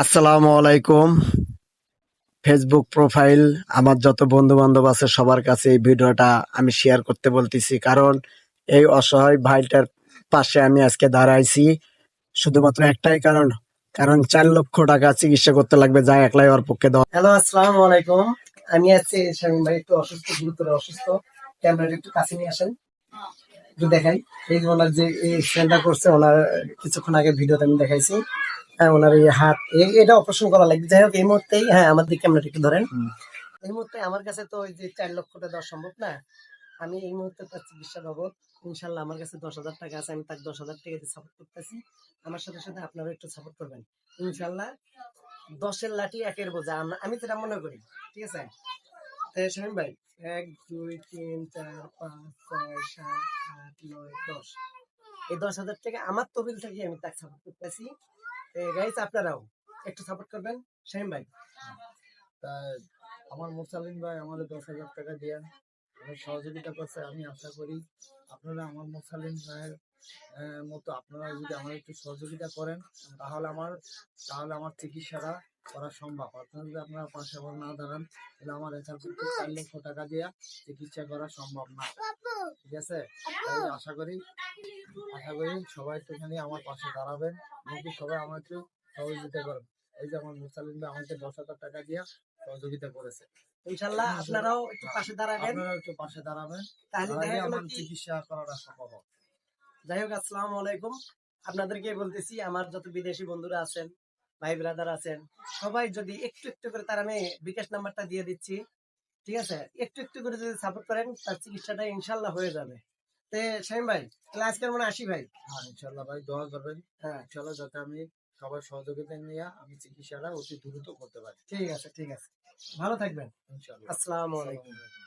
আসসালামু আলাইকুম। Facebook profile আমার যত বন্ধু বান্ধব আছে সবার কাছে এই ভিডিওটা আমি শেয়ার করতে বলতেছি, কারণ এই অসহায় ভাইটার পাশে আমি আজকে দাঁড়াইছি শুধুমাত্র একটাই কারণ, কারণ 4 লক্ষ টাকা চিকিৎসা করতে লাগবে, যা একলাই ওর পক্ষে দেওয়া। হ্যালো, আসসালামু আলাইকুম। আমি আছি শামীম ভাই, একটু অসুস্থ, গুরুতর অসুস্থ। ক্যামেরাটা একটু কাছে নিয়ে আসেন, একটু দেখাই। এই যে ওনার যে এই স্ক্যানটা করছে, ওনার কিছুক্ষণ আগে ভিডিওতে আমি দেখাইছি। হ্যাঁ, ওনার এই হাত এটা অপারেশন করা লাগবে। যাই হোক, এই মুহূর্তেই হ্যাঁ আমার দিকে ক্যামেরাটা একটু ধরেন। এই মুহূর্তে আমার কাছে তো ওই যে 4 লক্ষটা দেওয়া সম্ভব না। আমি এই মুহূর্তে তার চিকিৎসা বাবদ ইনশাল্লাহ আমার কাছে 10,000 টাকা আছে, আমি তাকে 10,000 টাকা দিয়ে সাপোর্ট করতেছি। আমার সাথে সাথে আপনারা একটু সাপোর্ট করবেন ইনশাল্লাহ। 10-এর লাঠি 1-এর বোঝা, আমি যেটা মনে করি। ঠিক আছে শামীম ভাই, 1 2 3 4 5 6 7 8 9 10, এই 10,000 টাকা আমার তহবিল থেকে আমি তাকে সাপোর্ট করতেছি। গাইস, আপনারাও একটু সাপোর্ট করবেন শামীম ভাই। তা আমার মোরসালিন ভাই আমাদের 10,000 টাকা দিয়ে অনেক সহযোগিতা করছে। আমি আশা করি আপনারা আমার মোরসালিন ভাইয়ের মতো আপনারা যদি আমার একটু সহযোগিতা করেন তাহলে আমার চিকিৎসাটা করা সম্ভব। আপনারা যদি আপনার পাশে আবার না দাঁড়ান তাহলে আমার এখান থেকে 4 লক্ষ টাকা দিয়ে চিকিৎসা করা সম্ভব না। ঠিক আছে, তাই আশা করি সবাই একটুখানি আমার পাশে দাঁড়াবেন এবং সবাই আমার একটু সহযোগিতা করবেন। এই যে আমার মোরসালিন ভাই আমাকে 10,000 টাকা দিয়ে সহযোগিতা করেছে। ইনশাল্লাহ আপনারাও একটু পাশে দাঁড়াবেন, আপনারা একটু পাশে দাঁড়াবেন, তাহলে তাহলে দেখা গেল আমার কি। চিকিৎসা করাটা সম্ভব হবে। যাই হোক, আসসালামু আলাইকুম। আপনাদেরকে বলতেছি, আমার যত বিদেশি বন্ধুরা আছেন, ভাই ব্রাদার আছেন, সবাই যদি একটু একটু করে, তার আমি বিকাশ নাম্বারটা দিয়ে দিচ্ছি। ঠিক আছে, একটু একটু করে যদি সাপোর্ট করেন, তার চিকিৎসাটা ইনশাল্লাহ হয়ে যাবে। তে শামীম ভাই, তাহলে আজকের মনে আসি ভাই। হ্যাঁ, ইনশাল্লাহ ভাই দোয়া করবেন। হ্যাঁ, ইনশাল্লাহ যাতে আমি সবার সহযোগিতা নিয়ে আমি চিকিৎসাটা অতি দ্রুত করতে পারি। ঠিক আছে, ঠিক আছে, ভালো থাকবেন। ইনশাল্লাহ। আসসালামু আসসালামু আলাইকুম। আলাইকুম।